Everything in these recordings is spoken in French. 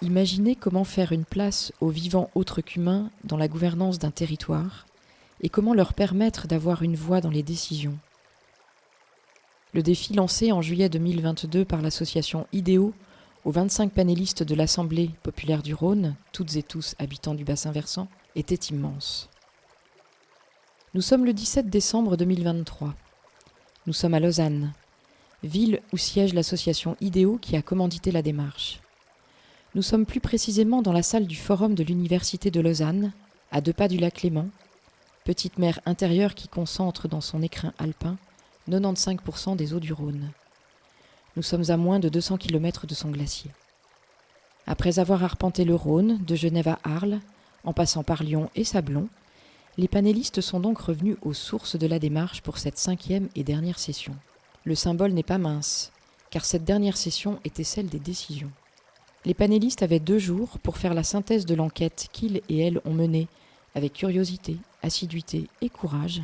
Imaginez comment faire une place aux vivants autres qu'humains dans la gouvernance d'un territoire et comment leur permettre d'avoir une voix dans les décisions. Le défi lancé en juillet 2022 par l'association IDEO aux 25 panélistes de l'Assemblée populaire du Rhône, toutes et tous habitants du bassin versant, était immense. Nous sommes le 17 décembre 2023. Nous sommes à Lausanne, ville où siège l'association IDEO qui a commandité la démarche. Nous sommes plus précisément dans la salle du Forum de l'Université de Lausanne, à 2 pas du lac Léman, petite mer intérieure qui concentre dans son écrin alpin 95% des eaux du Rhône. Nous sommes à moins de 200 km de son glacier. Après avoir arpenté le Rhône, de Genève à Arles, en passant par Lyon et Sablons, les panélistes sont donc revenus aux sources de la démarche pour cette 5e et dernière session. Le symbole n'est pas mince, car cette dernière session était celle des décisions. Les panélistes avaient 2 jours pour faire la synthèse de l'enquête qu'ils et elles ont menée avec curiosité, assiduité et courage.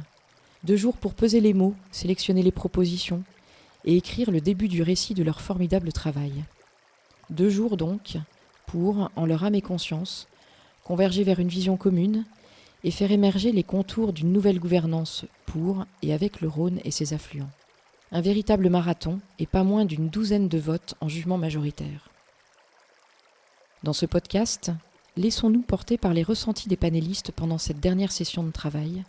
2 jours pour peser les mots, sélectionner les propositions et écrire le début du récit de leur formidable travail. 2 jours donc pour, en leur âme et conscience, converger vers une vision commune et faire émerger les contours d'une nouvelle gouvernance pour et avec le Rhône et ses affluents. Un véritable marathon et pas moins d'une 12aine de votes en jugement majoritaire. Dans ce podcast, laissons-nous porter par les ressentis des panélistes pendant cette dernière session de travail,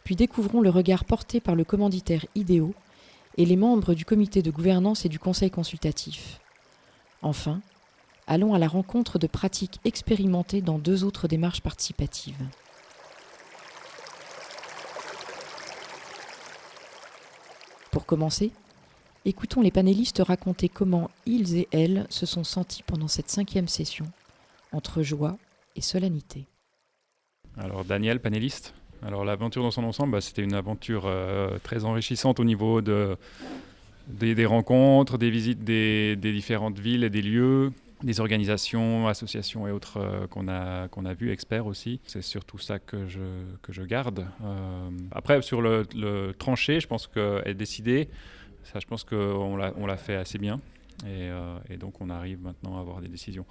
puis découvrons le regard porté par le commanditaire IDEO et les membres du comité de gouvernance et du conseil consultatif. Enfin, allons à la rencontre de pratiques expérimentées dans 2 autres démarches participatives. Pour commencer, écoutons les panélistes raconter comment ils et elles se sont sentis pendant cette 5e session, entre joie et solennité. Alors Daniel, panéliste. Alors l'aventure dans son ensemble, c'était une aventure très enrichissante au niveau des rencontres, des visites des différentes villes et des lieux, des organisations, associations et autres qu'on a vues, experts aussi. C'est surtout ça que je garde. Après, sur le tranché, je pense qu'être décidé, ça, je pense qu'on l'a fait assez bien. Et donc, on arrive maintenant à avoir des décisions.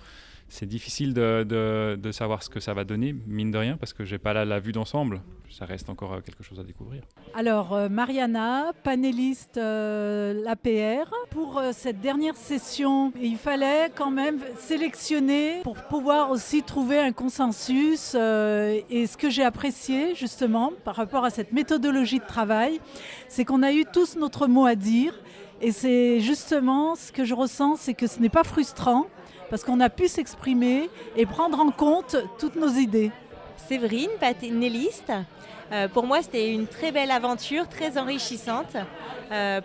C'est difficile de savoir ce que ça va donner, mine de rien, parce que je n'ai pas la vue d'ensemble. Ça reste encore quelque chose à découvrir. Alors, Mariana, panéliste l'APR. Pour cette dernière session, il fallait quand même sélectionner pour pouvoir aussi trouver un consensus. Et ce que j'ai apprécié, justement, par rapport à cette méthodologie de travail, c'est qu'on a eu tous notre mot à dire. Et c'est justement ce que je ressens, c'est que ce n'est pas frustrant, parce qu'on a pu s'exprimer et prendre en compte toutes nos idées. Séverine, panéliste. Pour moi, c'était une très belle aventure, très enrichissante,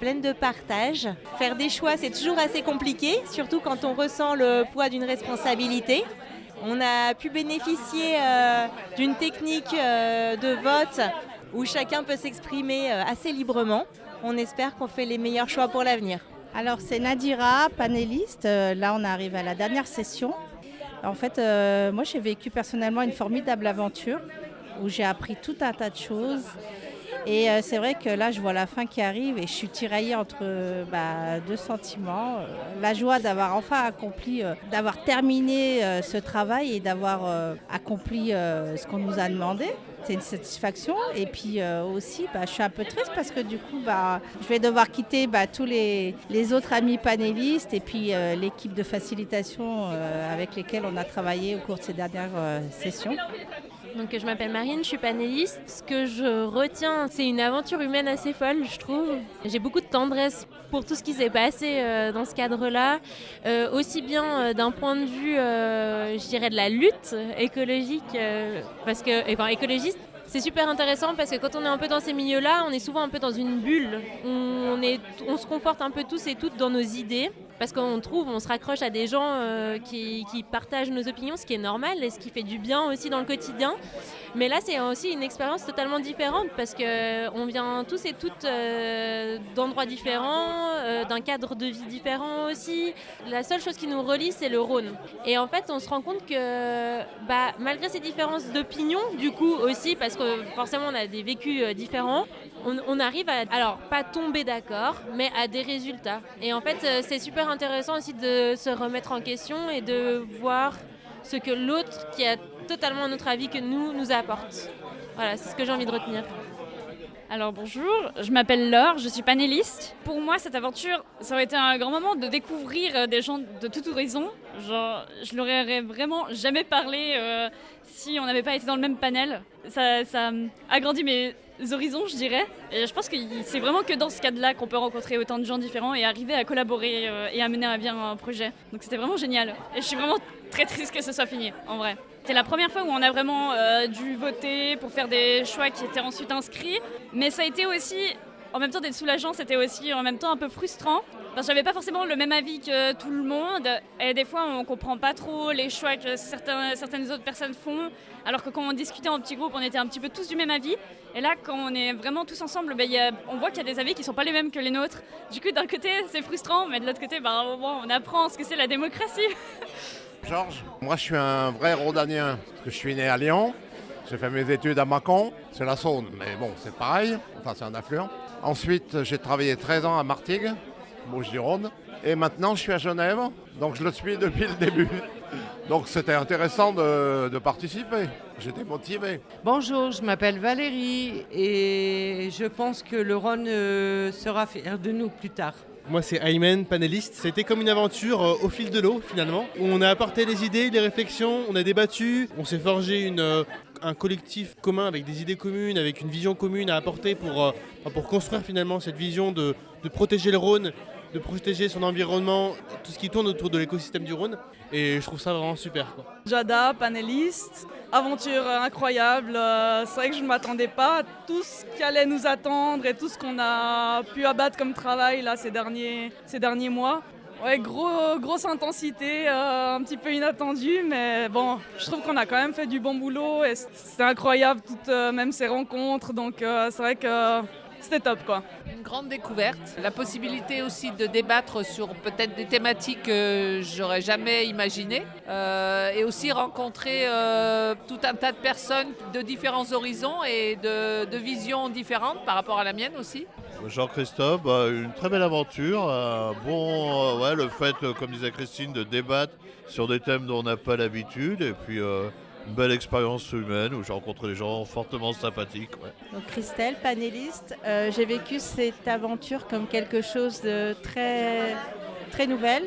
pleine de partage. Faire des choix, c'est toujours assez compliqué, surtout quand on ressent le poids d'une responsabilité. On a pu bénéficier d'une technique de vote où chacun peut s'exprimer assez librement. On espère qu'on fait les meilleurs choix pour l'avenir. Alors c'est Nadira, panéliste. Là on arrive à la dernière session. En fait, moi j'ai vécu personnellement une formidable aventure où j'ai appris tout un tas de choses. Et c'est vrai que là je vois la fin qui arrive et je suis tiraillée entre 2 sentiments. La joie d'avoir enfin accompli, d'avoir terminé ce travail et d'avoir accompli ce qu'on nous a demandé. C'est une satisfaction et puis aussi je suis un peu triste parce que du coup je vais devoir quitter tous les autres amis panélistes et puis l'équipe de facilitation avec lesquels on a travaillé au cours de ces dernières sessions. Donc, je m'appelle Marine, je suis panéliste. Ce que je retiens, c'est une aventure humaine assez folle, je trouve. J'ai beaucoup de tendresse pour tout ce qui s'est passé dans ce cadre-là, aussi bien d'un point de vue, je dirais, de la lutte écologique, écologiste. C'est super intéressant parce que quand on est un peu dans ces milieux-là, on est souvent un peu dans une bulle. On se conforte un peu tous et toutes dans nos idées. Parce qu'on se raccroche à des gens qui partagent nos opinions, ce qui est normal et ce qui fait du bien aussi dans le quotidien. Mais là, c'est aussi une expérience totalement différente parce qu'on vient tous et toutes d'endroits différents, d'un cadre de vie différent aussi. La seule chose qui nous relie, c'est le Rhône. Et en fait, on se rend compte que malgré ces différences d'opinion, du coup aussi, parce que forcément on a des vécus différents, on arrive à, alors pas tomber d'accord, mais à des résultats. Et en fait, c'est super intéressant aussi de se remettre en question et de voir ce que l'autre, qui a totalement un autre avis que nous apporte. Voilà, c'est ce que j'ai envie de retenir. Alors bonjour, je m'appelle Laure, je suis panéliste. Pour moi, cette aventure, ça aurait été un grand moment de découvrir des gens de tout horizon. Genre, je leur aurais vraiment jamais parlé si on n'avait pas été dans le même panel. Ça agrandit mes horizons, je dirais. Et je pense que c'est vraiment que dans ce cadre-là qu'on peut rencontrer autant de gens différents et arriver à collaborer et à mener à bien un projet. Donc c'était vraiment génial. Et je suis vraiment très triste que ce soit fini, en vrai. C'était la première fois où on a vraiment dû voter pour faire des choix qui étaient ensuite inscrits. Mais ça a été aussi, en même temps d'être soulageant, c'était aussi en même temps un peu frustrant. Parce que j'avais pas forcément le même avis que tout le monde. Et des fois, on comprend pas trop les choix que certaines autres personnes font. Alors que quand on discutait en petit groupe, on était un petit peu tous du même avis. Et là, quand on est vraiment tous ensemble, on voit qu'il y a des avis qui sont pas les mêmes que les nôtres. Du coup, d'un côté, c'est frustrant, mais de l'autre côté, on apprend ce que c'est la démocratie. Georges, moi je suis un vrai Rhodanien, parce que je suis né à Lyon, j'ai fait mes études à Mâcon, c'est la Saône, mais bon c'est pareil, enfin c'est un affluent. Ensuite j'ai travaillé 13 ans à Martigues, Bouches-du-Rhône, et maintenant je suis à Genève, donc je le suis depuis le début. Donc c'était intéressant de participer, j'étais motivé. Bonjour, je m'appelle Valérie et je pense que le Rhône sera fier de nous plus tard. Moi c'est Aymen, panéliste. C'était comme une aventure au fil de l'eau finalement, où on a apporté les idées, les réflexions, on a débattu, on s'est forgé un collectif commun avec des idées communes, avec une vision commune à apporter pour construire finalement cette vision de protéger le Rhône, de protéger son environnement, tout ce qui tourne autour de l'écosystème du Rhône. Et je trouve ça vraiment super, quoi. Jada, panéliste, aventure incroyable. C'est vrai que je ne m'attendais pas à tout ce qui allait nous attendre et tout ce qu'on a pu abattre comme travail là, ces derniers mois. Ouais, grosse intensité, un petit peu inattendue, mais bon, je trouve qu'on a quand même fait du bon boulot et c'était incroyable, même ces rencontres, donc c'est vrai que c'était top, quoi. Une grande découverte, la possibilité aussi de débattre sur peut-être des thématiques que j'aurais jamais imaginées et aussi rencontrer tout un tas de personnes de différents horizons et de visions différentes par rapport à la mienne aussi. Jean-Christophe, une très belle aventure, le fait, comme disait Christine, de débattre sur des thèmes dont on n'a pas l'habitude et puis une belle expérience humaine où j'ai rencontré des gens fortement sympathiques. Ouais. Donc Christelle, panéliste, j'ai vécu cette aventure comme quelque chose de très, très nouvelle,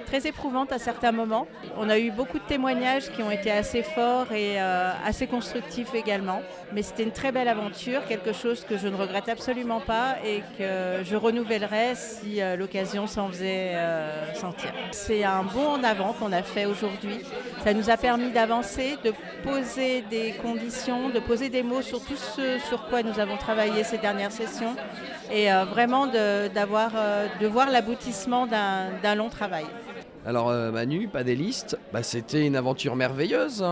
très éprouvante à certains moments. On a eu beaucoup de témoignages qui ont été assez forts et assez constructifs également. Mais c'était une très belle aventure, quelque chose que je ne regrette absolument pas et que je renouvellerais si l'occasion s'en faisait sentir. C'est un bond en avant qu'on a fait aujourd'hui. Ça nous a permis d'avancer, de poser des conditions, de poser des mots sur tout ce sur quoi nous avons travaillé ces dernières sessions et vraiment de voir l'aboutissement d'un long travail. Alors Manu, panéliste, c'était une aventure merveilleuse,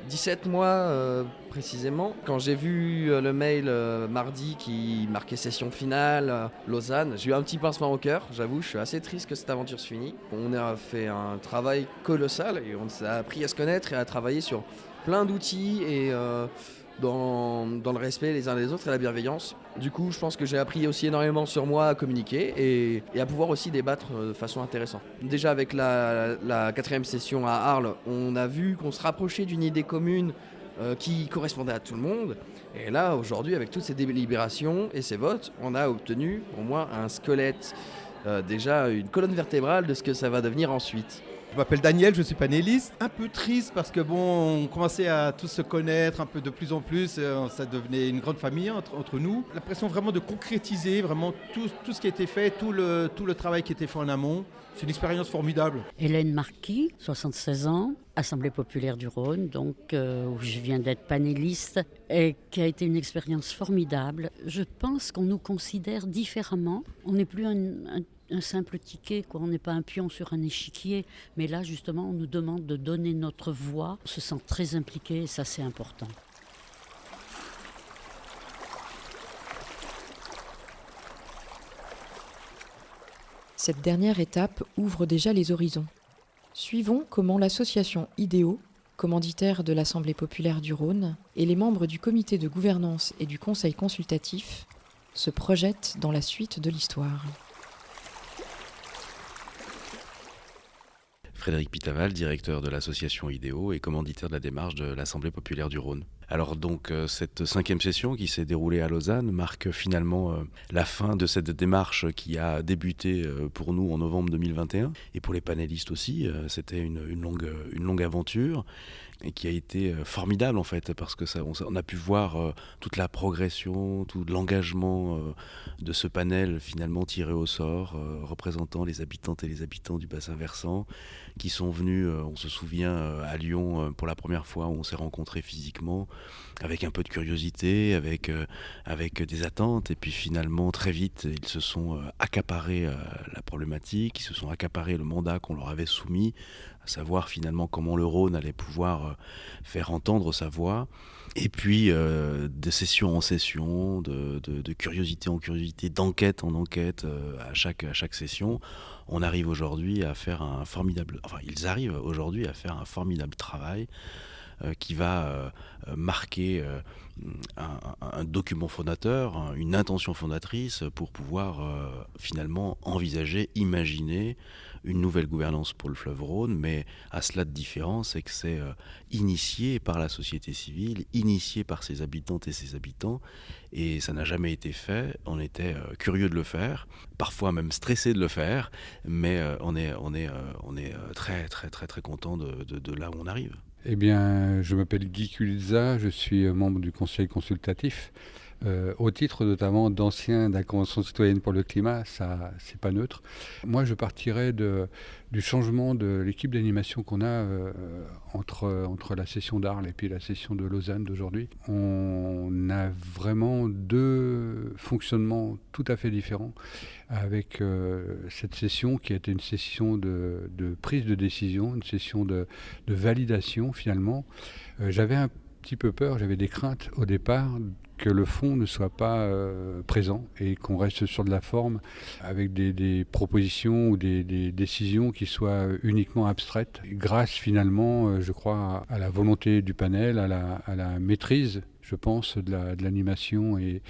17 mois précisément. Quand j'ai vu le mail mardi qui marquait session finale, Lausanne, j'ai eu un petit pincement au cœur, j'avoue, je suis assez triste que cette aventure se finisse. On a fait un travail colossal et on a appris à se connaître et à travailler sur plein d'outils et dans le respect les uns des autres et la bienveillance. Du coup, je pense que j'ai appris aussi énormément sur moi à communiquer et à pouvoir aussi débattre de façon intéressante. Déjà avec la 4e session à Arles, on a vu qu'on se rapprochait d'une idée commune qui correspondait à tout le monde. Et là, aujourd'hui, avec toutes ces délibérations et ces votes, on a obtenu, pour moi, un squelette, déjà une colonne vertébrale de ce que ça va devenir ensuite. Je m'appelle Daniel, je suis panéliste. Un peu triste parce que on commençait à tous se connaître un peu de plus en plus. Ça devenait une grande famille entre nous. L'impression vraiment de concrétiser vraiment tout ce qui a été fait, tout le travail qui a été fait en amont. C'est une expérience formidable. Hélène Marquis, 76 ans, Assemblée populaire du Rhône, donc où je viens d'être panéliste, et qui a été une expérience formidable. Je pense qu'on nous considère différemment. On n'est plus un simple ticket, quoi. On n'est pas un pion sur un échiquier, mais là justement on nous demande de donner notre voix. On se sent très impliqué et ça c'est important. Cette dernière étape ouvre déjà les horizons. Suivons comment l'association IDEO, commanditaire de l'Assemblée populaire du Rhône, et les membres du comité de gouvernance et du conseil consultatif se projettent dans la suite de l'histoire. Frédéric Pitaval, directeur de l'association IDEO et commanditaire de la démarche de l'Assemblée populaire du Rhône. Alors donc cette 5e session qui s'est déroulée à Lausanne marque finalement la fin de cette démarche qui a débuté pour nous en novembre 2021 et pour les panélistes aussi. C'était une longue aventure et qui a été formidable en fait parce que on a pu voir toute la progression, tout l'engagement de ce panel finalement tiré au sort, représentant les habitantes et les habitants du bassin versant qui sont venus, on se souvient, à Lyon pour la première fois où on s'est rencontrés physiquement, avec un peu de curiosité, avec des attentes, et puis finalement très vite ils se sont accaparés la problématique, ils se sont accaparés le mandat qu'on leur avait soumis, à savoir finalement comment le Rhône allait pouvoir faire entendre sa voix. Et puis de session en session, de curiosité en curiosité, d'enquête en enquête, à chaque session, on arrive aujourd'hui à faire ils arrivent aujourd'hui à faire un formidable travail qui va marquer un document fondateur, une intention fondatrice pour pouvoir finalement envisager, imaginer une nouvelle gouvernance pour le fleuve Rhône, mais à cela de différence, c'est que c'est initié par la société civile, initié par ses habitantes et ses habitants, et ça n'a jamais été fait. On était curieux de le faire, parfois même stressé de le faire, mais on est très très très très content de là où on arrive. Eh bien, je m'appelle Guy Culza, je suis membre du conseil consultatif. Au titre notamment d'ancien de la Convention citoyenne pour le climat, ça c'est pas neutre. Moi je partirais du changement de l'équipe d'animation qu'on a entre la session d'Arles et puis la session de Lausanne d'aujourd'hui. On a vraiment deux fonctionnements tout à fait différents avec cette session qui a été une session de prise de décision, une session de validation finalement. J'avais un petit peu peur, j'avais des craintes au départ que le fond ne soit pas présent et qu'on reste sur de la forme avec des propositions ou des décisions qui soient uniquement abstraites. Grâce finalement, je crois, à la volonté du panel, à la maîtrise, je pense, de l'animation et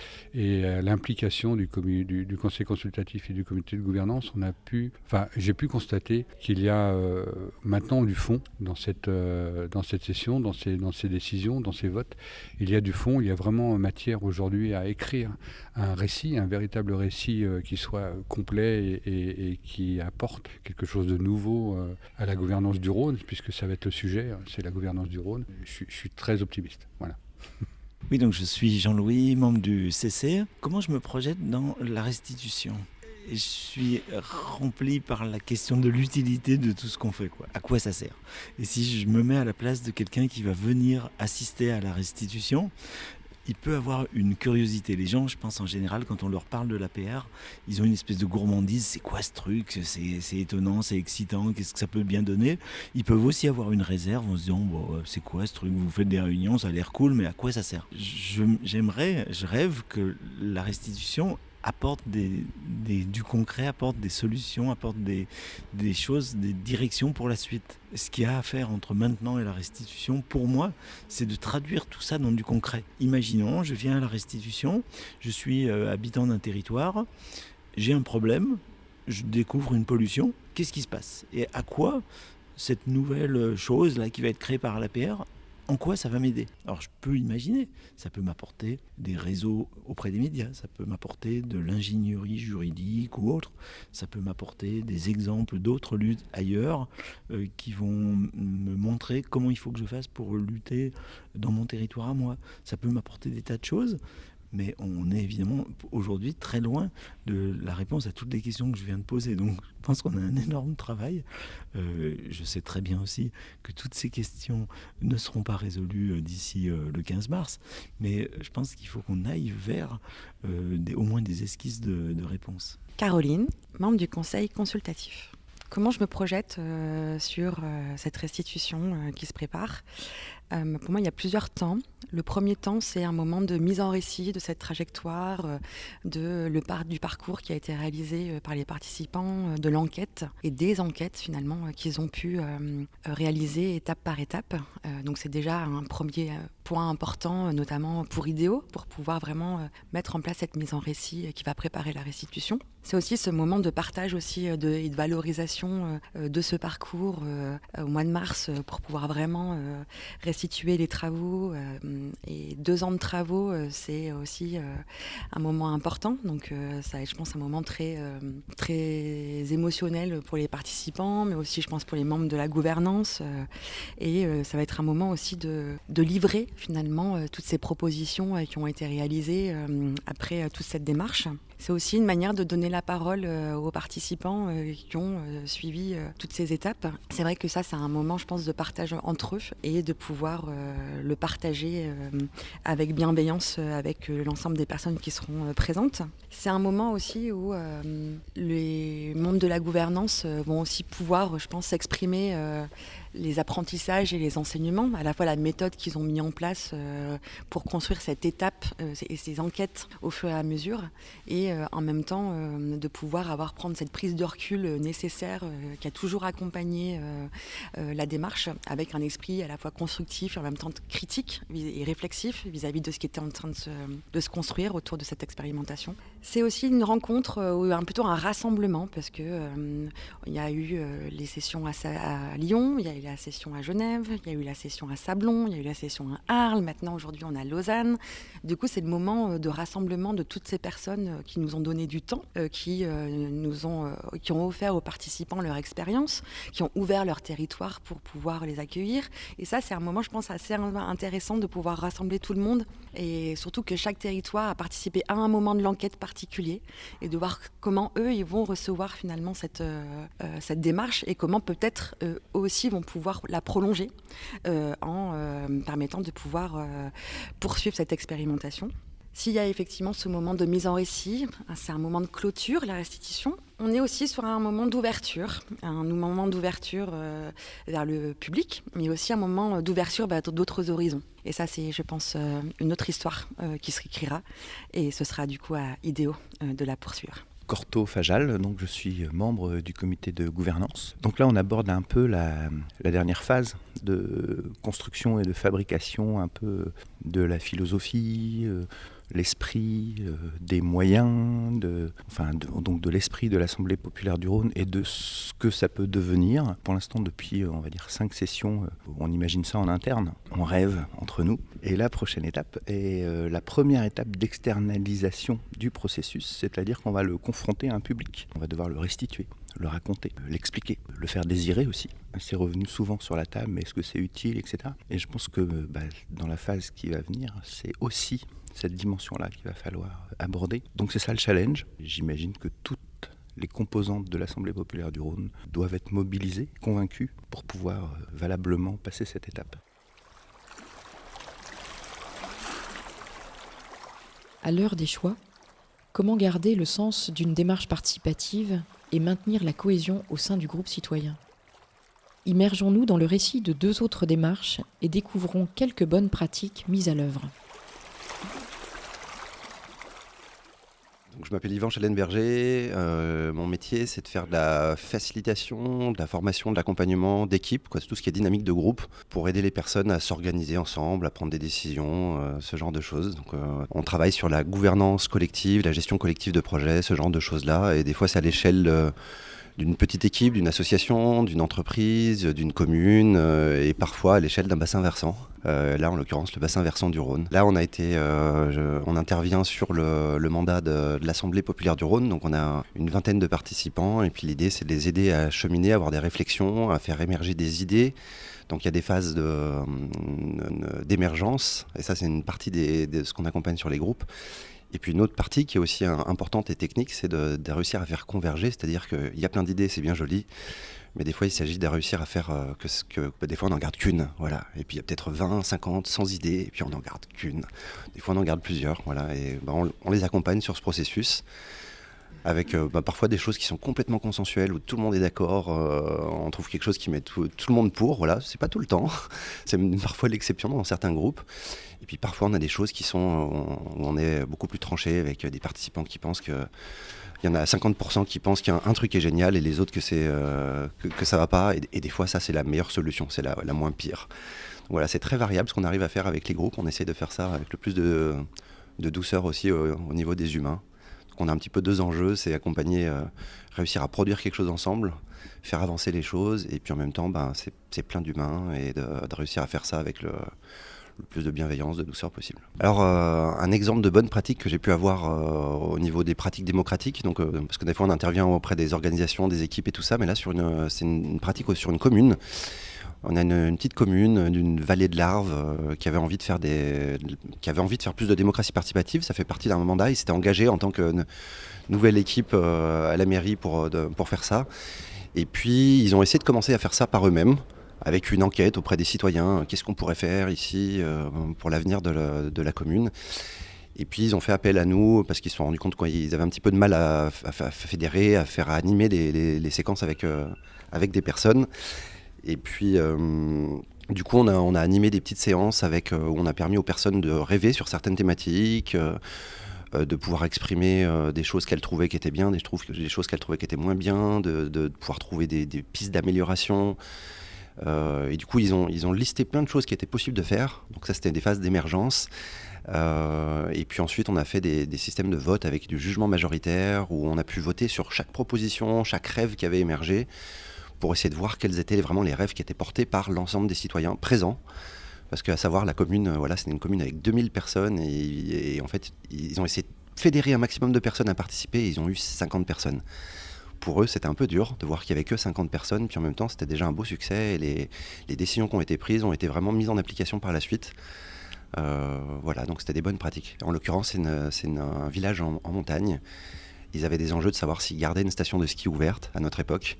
à l'implication du conseil consultatif et du comité de gouvernance, j'ai pu constater qu'il y a maintenant du fond dans cette session, dans ces décisions, dans ces votes. Il y a du fond, il y a vraiment matière aujourd'hui à écrire un récit, un véritable récit qui soit complet et qui apporte quelque chose de nouveau à la gouvernance du Rhône, puisque ça va être le sujet, c'est la gouvernance du Rhône. Je suis très optimiste. Voilà. Oui, donc je suis Jean-Louis, membre du CC. Comment je me projette dans la restitution ? Je suis rempli par la question de l'utilité de tout ce qu'on fait, quoi. À quoi ça sert ? Et si je me mets à la place de quelqu'un qui va venir assister à la restitution, il peut avoir une curiosité. Les gens, je pense en général, quand on leur parle de l'APR, ils ont une espèce de gourmandise. C'est quoi ce truc ? C'est étonnant, c'est excitant, qu'est-ce que ça peut bien donner ? Ils peuvent aussi avoir une réserve en se disant c'est quoi ce truc ? Vous faites des réunions, ça a l'air cool, mais à quoi ça sert ? Je rêve que la restitution apporte du concret, apporte des solutions, apporte des choses, des directions pour la suite. Ce qu'il y a à faire entre maintenant et la restitution, pour moi, c'est de traduire tout ça dans du concret. Imaginons, je viens à la restitution, je suis habitant d'un territoire, j'ai un problème, je découvre une pollution, qu'est-ce qui se passe ? Et à quoi cette nouvelle chose là qui va être créée par l'APR, en quoi ça va m'aider ? Alors je peux imaginer, ça peut m'apporter des réseaux auprès des médias, ça peut m'apporter de l'ingénierie juridique ou autre, ça peut m'apporter des exemples d'autres luttes ailleurs qui vont me montrer comment il faut que je fasse pour lutter dans mon territoire à moi. Ça peut m'apporter des tas de choses, mais on est évidemment aujourd'hui très loin de la réponse à toutes les questions que je viens de poser. Donc je pense qu'on a un énorme travail. Je sais très bien aussi que toutes ces questions ne seront pas résolues d'ici le 15 mars, mais je pense qu'il faut qu'on aille vers au moins des esquisses de réponses. Caroline, membre du conseil consultatif. Comment je me projette sur cette restitution qui se prépare ? Pour moi, il y a plusieurs temps. Le premier temps, c'est un moment de mise en récit de cette trajectoire, du parcours qui a été réalisé par les participants, de l'enquête et des enquêtes finalement qu'ils ont pu réaliser étape par étape. Donc c'est déjà un premier point important, notamment pour IDEO, pour pouvoir vraiment mettre en place cette mise en récit qui va préparer la restitution. C'est aussi ce moment de partage aussi et de valorisation de ce parcours au mois de mars pour pouvoir vraiment restituer les travaux. Et 2 ans de travaux, c'est aussi un moment important. Donc ça, je pense, un moment très émotionnel pour les participants, mais aussi, je pense, pour les membres de la gouvernance. Et ça va être un moment aussi de livrer finalement toutes ces propositions qui ont été réalisées après toute cette démarche. C'est aussi une manière de donner la parole aux participants qui ont suivi toutes ces étapes. C'est vrai que ça, c'est un moment, je pense, de partage entre eux et de pouvoir le partager avec bienveillance avec l'ensemble des personnes qui seront présentes. C'est un moment aussi où les membres de la gouvernance vont aussi pouvoir, je pense, s'exprimer les apprentissages et les enseignements, à la fois la méthode qu'ils ont mis en place pour construire cette étape et ces enquêtes au fur et à mesure, et en même temps de pouvoir prendre cette prise de recul nécessaire qui a toujours accompagné la démarche, avec un esprit à la fois constructif et en même temps critique et réflexif vis-à-vis de ce qui était en train de se construire autour de cette expérimentation. C'est aussi une rencontre, plutôt un rassemblement, parce que il y a eu les sessions à Lyon, il y a eu la session à Genève, il y a eu la session à Sablon, il y a eu la session à Arles, maintenant aujourd'hui on est à Lausanne. Du coup, c'est le moment de rassemblement de toutes ces personnes qui nous ont donné du temps, qui ont offert aux participants leur expérience, qui ont ouvert leur territoire pour pouvoir les accueillir. Et ça, c'est un moment, je pense, assez intéressant de pouvoir rassembler tout le monde, et surtout que chaque territoire a participé à un moment de l'enquête particulier, et de voir comment eux, ils vont recevoir finalement cette démarche, et comment peut-être eux aussi vont pouvoir la prolonger en permettant de pouvoir poursuivre cette expérimentation. S'il y a effectivement ce moment de mise en récit, c'est un moment de clôture, la restitution. On est aussi sur un moment d'ouverture, vers le public, mais aussi un moment d'ouverture vers d'autres horizons. Et ça, c'est, je pense, une autre histoire qui se réécrira, et ce sera du coup à IDEO de la poursuivre. Corto Fajal, donc je suis membre du comité de gouvernance. Donc là, on aborde un peu la dernière phase de construction et de fabrication un peu de la philosophie, l'esprit, des moyens, donc de l'esprit de l'Assemblée populaire du Rhône et de ce que ça peut devenir. Pour l'instant, depuis, on va dire, 5 sessions, on imagine ça en interne, on rêve entre nous. Et la prochaine étape est la première étape d'externalisation du processus, c'est-à-dire qu'on va le confronter à un public. On va devoir le restituer, le raconter, l'expliquer, le faire désirer aussi. C'est revenu souvent sur la table, mais est-ce que c'est utile, etc. Et je pense que dans la phase qui va venir, c'est aussi cette dimension-là qu'il va falloir aborder. Donc c'est ça le challenge. J'imagine que toutes les composantes de l'Assemblée populaire du Rhône doivent être mobilisées, convaincues, pour pouvoir valablement passer cette étape. À l'heure des choix, comment garder le sens d'une démarche participative et maintenir la cohésion au sein du groupe citoyen ? Immergeons-nous dans le récit de 2 autres démarches et découvrons quelques bonnes pratiques mises à l'œuvre. Donc, je m'appelle Yvan Chalène-Berger. Mon métier, c'est de faire de la facilitation, de la formation, de l'accompagnement d'équipe, c'est tout ce qui est dynamique de groupe, pour aider les personnes à s'organiser ensemble, à prendre des décisions, ce genre de choses. Donc, on travaille sur la gouvernance collective, la gestion collective de projets, ce genre de choses-là. Et des fois, c'est à l'échelle d'une petite équipe, d'une association, d'une entreprise, d'une commune, et parfois à l'échelle d'un bassin versant. Là, en l'occurrence, le bassin versant du Rhône. Là, on intervient sur le mandat de l'Assemblée populaire du Rhône, donc on a une vingtaine de participants, et puis l'idée, c'est de les aider à cheminer, à avoir des réflexions, à faire émerger des idées. Donc il y a des phases d'émergence, et ça, c'est une partie de ce qu'on accompagne sur les groupes. Et puis une autre partie qui est aussi importante et technique, c'est de réussir à faire converger, c'est-à-dire qu'il y a plein d'idées, c'est bien joli, mais des fois il s'agit de réussir à faire que des fois on n'en garde qu'une, voilà. Et puis il y a peut-être 20, 50, 100 idées, et puis on n'en garde qu'une. Des fois on en garde plusieurs, voilà. Et on les accompagne sur ce processus. avec parfois des choses qui sont complètement consensuelles, où tout le monde est d'accord, on trouve quelque chose qui met tout le monde pour, voilà, c'est pas tout le temps, c'est parfois l'exception dans certains groupes. Et puis parfois on a des choses où on est beaucoup plus tranché, avec des participants qui pensent que... Il y en a 50% qui pensent qu'un truc est génial et les autres que ça va pas. Et des fois, ça, c'est la meilleure solution, c'est la moins pire. Donc voilà, c'est très variable ce qu'on arrive à faire avec les groupes. On essaie de faire ça avec le plus de douceur aussi au niveau des humains. Donc on a un petit peu 2 enjeux, c'est accompagner, réussir à produire quelque chose ensemble, faire avancer les choses. Et puis en même temps, c'est plein d'humains et de réussir à faire ça avec le plus de bienveillance, de douceur possible. Alors, un exemple de bonne pratique que j'ai pu avoir au niveau des pratiques démocratiques, donc, parce que des fois on intervient auprès des organisations, des équipes et tout ça, mais là c'est une pratique sur une commune. On a une petite commune d'une vallée de l'Arve qui avait envie de faire plus de démocratie participative. Ça fait partie d'un mandat. Ils s'étaient engagés en tant que nouvelle équipe à la mairie pour faire ça. Et puis ils ont essayé de commencer à faire ça par eux-mêmes, avec une enquête auprès des citoyens, qu'est-ce qu'on pourrait faire ici pour l'avenir de la commune. Et puis ils ont fait appel à nous parce qu'ils se sont rendus compte qu'ils avaient un petit peu de mal à fédérer, à faire animer les séquences avec des personnes. Et puis du coup on a animé des petites séances où on a permis aux personnes de rêver sur certaines thématiques, de pouvoir exprimer des choses qu'elles trouvaient qui étaient bien, des choses qu'elles trouvaient qui étaient moins bien, de pouvoir trouver des pistes d'amélioration. Et du coup, ils ont listé plein de choses qui étaient possibles de faire. Donc ça, c'était des phases d'émergence. Et puis ensuite, on a fait des systèmes de vote avec du jugement majoritaire où on a pu voter sur chaque proposition, chaque rêve qui avait émergé pour essayer de voir quels étaient vraiment les rêves qui étaient portés par l'ensemble des citoyens présents. Parce qu'à savoir, la commune, c'était une commune avec 2000 personnes et en fait, ils ont essayé de fédérer un maximum de personnes à participer et ils ont eu 50 personnes. Pour eux, c'était un peu dur de voir qu'il n'y avait que 50 personnes, puis en même temps, c'était déjà un beau succès et les décisions qui ont été prises ont été vraiment mises en application par la suite. Voilà, donc c'était des bonnes pratiques. En l'occurrence, c'est un village en montagne. Ils avaient des enjeux de savoir s'ils gardaient une station de ski ouverte à notre époque.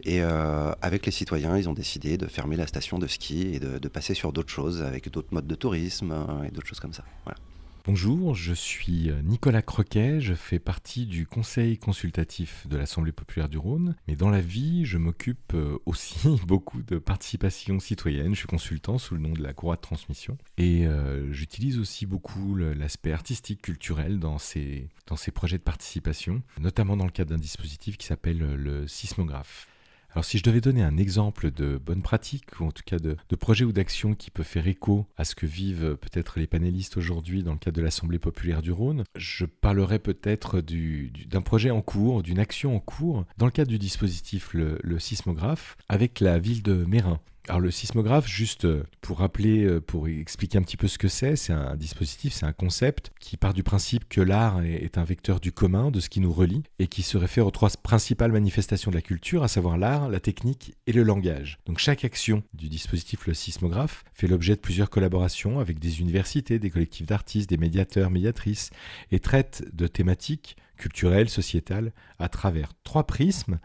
Et avec les citoyens, ils ont décidé de fermer la station de ski et de passer sur d'autres choses, avec d'autres modes de tourisme et d'autres choses comme ça. Voilà. Bonjour, je suis Nicolas Croquet, je fais partie du conseil consultatif de l'Assemblée populaire du Rhône, mais dans la vie, je m'occupe aussi beaucoup de participation citoyenne. Je suis consultant sous le nom de la Courroie de transmission et j'utilise aussi beaucoup l'aspect artistique, culturel dans ces projets de participation, notamment dans le cadre d'un dispositif qui s'appelle le sismographe. Alors si je devais donner un exemple de bonne pratique, ou en tout cas de projet ou d'action qui peut faire écho à ce que vivent peut-être les panélistes aujourd'hui dans le cadre de l'Assemblée populaire du Rhône, je parlerais peut-être d'un projet en cours, d'une action en cours, dans le cadre du dispositif le sismographe, avec la ville de Meyrin. Alors le sismographe, juste pour rappeler, pour expliquer un petit peu ce que c'est un dispositif, c'est un concept qui part du principe que l'art est un vecteur du commun, de ce qui nous relie, et qui se réfère aux 3 principales manifestations de la culture, à savoir l'art, la technique et le langage. Donc chaque action du dispositif le sismographe fait l'objet de plusieurs collaborations avec des universités, des collectifs d'artistes, des médiateurs, médiatrices, et traite de thématiques culturelles, sociétales, à travers 3 prismes,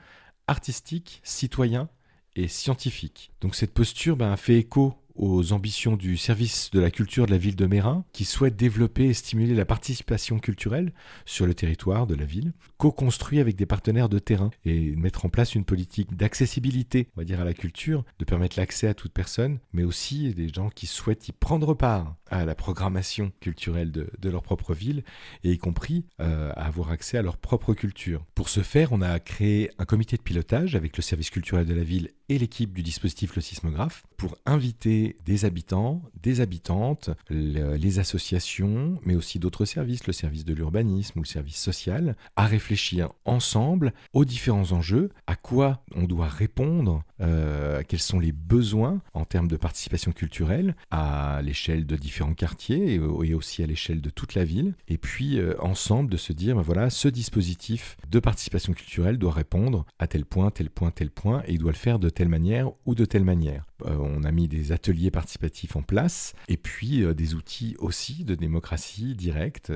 artistiques, citoyens et scientifique. Donc cette posture fait écho aux ambitions du service de la culture de la ville de Meyrin, qui souhaite développer et stimuler la participation culturelle sur le territoire de la ville, co-construit avec des partenaires de terrain et mettre en place une politique d'accessibilité, on va dire, à la culture, de permettre l'accès à toute personne, mais aussi des gens qui souhaitent y prendre part à la programmation culturelle de leur propre ville, et y compris à avoir accès à leur propre culture. Pour ce faire, on a créé un comité de pilotage avec le service culturel de la ville et l'équipe du dispositif le sismographe pour inviter des habitants, des habitantes, les associations, mais aussi d'autres services, le service de l'urbanisme ou le service social, à réfléchir ensemble aux différents enjeux, à quoi on doit répondre, quels sont les besoins en termes de participation culturelle à l'échelle de différents quartiers et aussi à l'échelle de toute la ville, et puis ensemble de se dire, voilà, ce dispositif de participation culturelle doit répondre à tel point, tel point, tel point, et il doit le faire de telle manière ou de telle manière. On a mis des ateliers participatifs en place et puis des outils aussi de démocratie directe,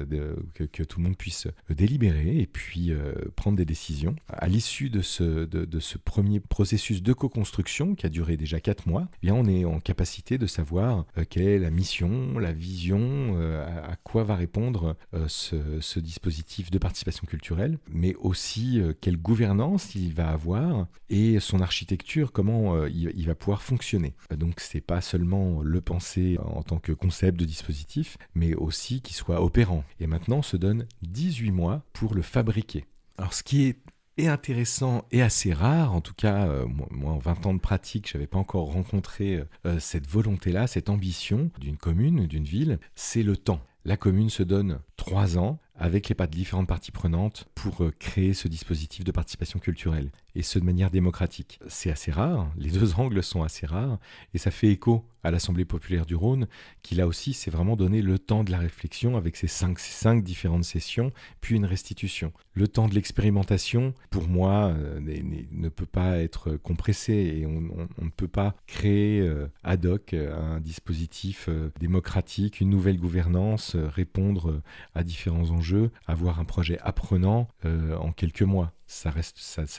que tout le monde puisse délibérer et puis prendre des décisions. À l'issue de ce premier processus de co-construction qui a duré déjà 4 mois, eh bien on est en capacité de savoir quelle est la mission, la vision, à quoi va répondre ce dispositif de participation culturelle, mais aussi quelle gouvernance il va avoir et son architecture, comment il va pouvoir fonctionner. Donc c'est pas seulement le penser en tant que concept de dispositif, mais aussi qu'il soit opérant. Et maintenant on se donne 18 mois pour le fabriquer. Alors ce qui est intéressant et assez rare, en tout cas moi en 20 ans de pratique, je n'avais pas encore rencontré cette volonté-là, cette ambition d'une commune, d'une ville, c'est le temps. La commune se donne 3 ans avec les différentes parties prenantes pour créer ce dispositif de participation culturelle, et ce de manière démocratique. C'est assez rare, les 2 angles sont assez rares, et ça fait écho à l'Assemblée populaire du Rhône, qui là aussi s'est vraiment donné le temps de la réflexion avec ces 5 différentes sessions, puis une restitution. Le temps de l'expérimentation, pour moi, ne peut pas être compressé, et on ne peut pas créer ad hoc un dispositif démocratique, une nouvelle gouvernance, répondre à différents enjeux, avoir un projet apprenant en quelques mois. Ça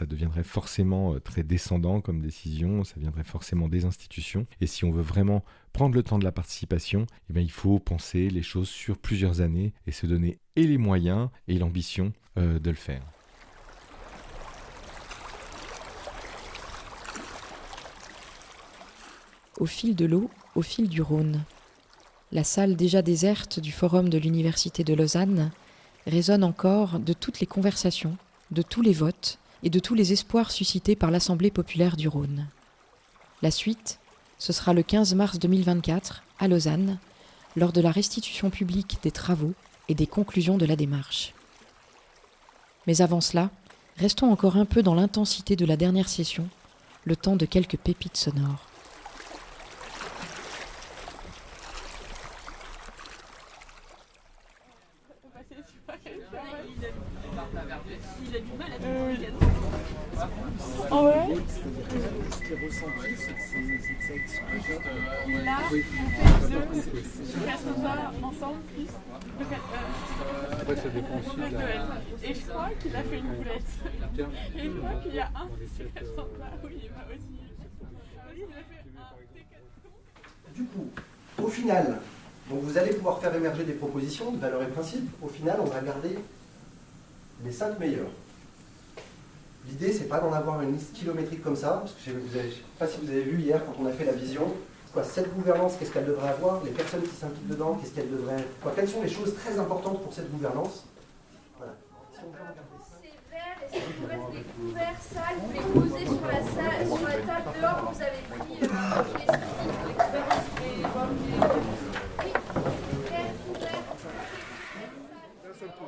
deviendrait forcément très descendant comme décision, ça viendrait forcément des institutions. Et si on veut vraiment prendre le temps de la participation, eh bien, il faut penser les choses sur plusieurs années et se donner et les moyens et l'ambition de le faire. Au fil de l'eau, au fil du Rhône. La salle déjà déserte du forum de l'Université de Lausanne résonne encore de toutes les conversations, de tous les votes et de tous les espoirs suscités par l'Assemblée populaire du Rhône. La suite, ce sera le 15 mars 2024, à Lausanne, lors de la restitution publique des travaux et des conclusions de la démarche. Mais avant cela, restons encore un peu dans l'intensité de la dernière session, le temps de quelques pépites sonores. Il a du mal à dire. Ah ouais. Ce qui est ressenti, c'est que ça explique. Là, on fait 2, 4 pas ensemble, plus Après, ça dépend aussi de Noël. Et je crois qu'il a fait une boulette. Et je crois qu'il y a un super sympa. Oui, il m'a aussi. Il a fait un. Du coup, au final, donc vous allez pouvoir faire émerger des propositions de valeurs et principes. Au final, on va garder les 5 meilleurs. L'idée, c'est pas d'en avoir une liste kilométrique comme ça, parce que je ne sais pas si vous avez vu hier quand on a fait la vision, cette gouvernance, qu'est-ce qu'elle devrait avoir, les personnes qui s'impliquent dedans, qu'est-ce qu'elles devraient... quelles sont les choses très importantes pour cette gouvernance. Voilà. Si on peut regarder ça. C'est vert, et si vous pouvez mettre des couverts sales, vous les posez sur la table dehors, vous avez pris les couverts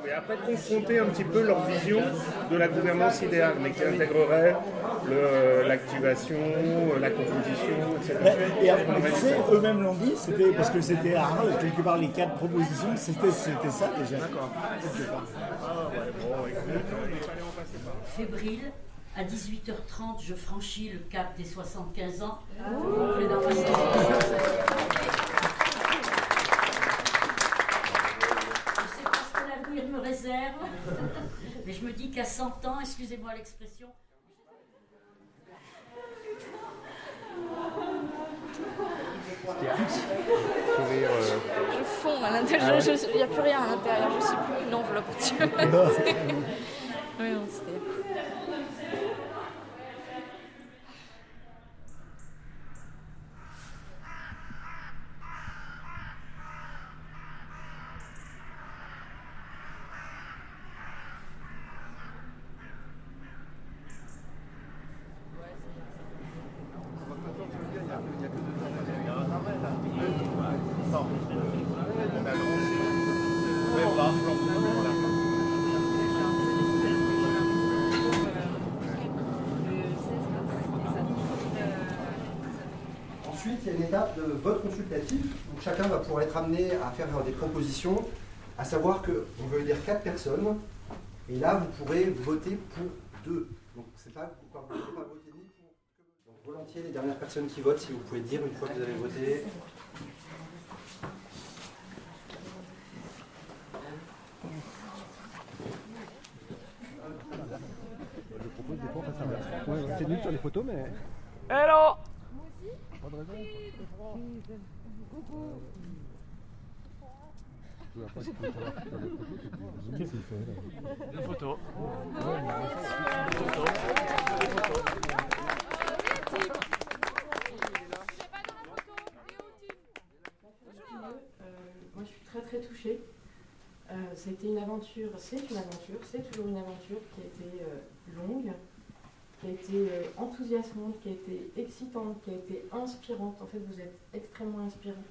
et après confronter un petit peu leur vision de la gouvernance idéale, mais qui intégrerait l'activation, la composition, etc. Et après, tu sais, eux-mêmes l'ont dit, c'était parce que c'était quelque part les 4 propositions, c'était ça déjà. D'accord. Ah ouais, bon, écoute, il fallait en passer par là. Fébrile, à 18h30, je franchis le cap des 75 ans. Me réserve, mais je me dis qu'à 100 ans, excusez-moi l'expression. Je fonds à l'intérieur, il n'y a plus rien à l'intérieur, je suis plus une enveloppe. Oui, non, c'était... Ensuite, il y a une étape de vote consultatif. Donc, chacun va pouvoir être amené à faire des propositions, à savoir qu'on veut élire 4 personnes. Et là, vous pourrez voter pour 2. Donc, vous ne pouvez pas voter ni pour... Donc, Volontiers, les dernières personnes qui votent, si vous pouvez dire une fois que vous avez voté. Je propose des fois face inverse. Ouais, c'est nul sur les photos, mais. Hello. Pas de raison. Qu'est-ce qu'il fait là? Une photo. Moi, je suis très touchée. Ça a été une aventure, c'est toujours une aventure qui a été longue, qui a été enthousiasmante, qui a été excitante, qui a été inspirante. En fait, vous êtes extrêmement inspirant.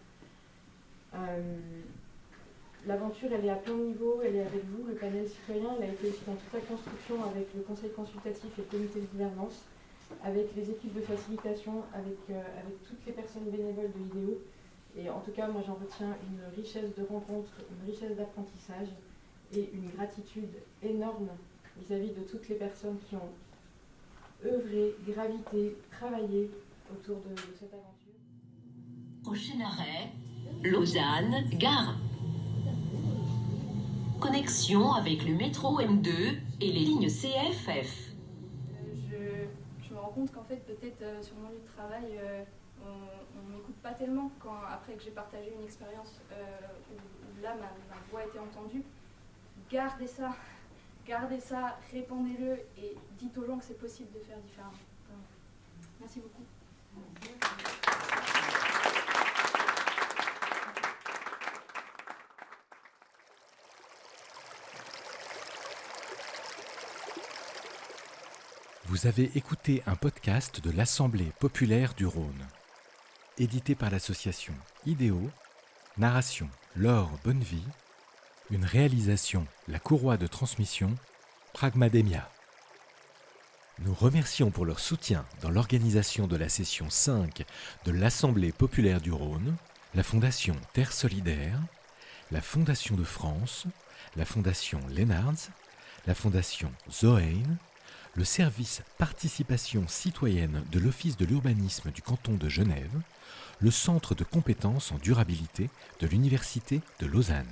L'aventure, elle est à plein de niveaux, elle est avec vous, le panel citoyen, elle a été aussi dans toute la construction avec le conseil consultatif et le comité de gouvernance, avec les équipes de facilitation, avec toutes les personnes bénévoles de l'IDEO. Et en tout cas, moi j'en retiens une richesse de rencontres, une richesse d'apprentissage et une gratitude énorme vis-à-vis de toutes les personnes qui ont œuvré, gravité, travaillé autour de cette aventure. Prochain arrêt, Lausanne, gare. Connexion avec le métro M2 et les lignes CFF. Je me rends compte qu'en fait, peut-être sur mon lieu de travail, on m'écoute pas tellement après que j'ai partagé une expérience où là ma voix a été entendue. Gardez ça, répandez-le et dites aux gens que c'est possible de faire différemment. Merci beaucoup. Vous avez écouté un podcast de l'Assemblée populaire du Rhône, édité par l'association IDEO, narration Laure Bonnevie, une réalisation La Courroie de Transmission, Pragmademia. Nous remercions pour leur soutien dans l'organisation de la session 5 de l'Assemblée populaire du Rhône, la Fondation Terre Solidaire, la Fondation de France, la Fondation Lénards, la Fondation Zoein, le service participation citoyenne de l'Office de l'urbanisme du canton de Genève, le centre de compétences en durabilité de l'Université de Lausanne.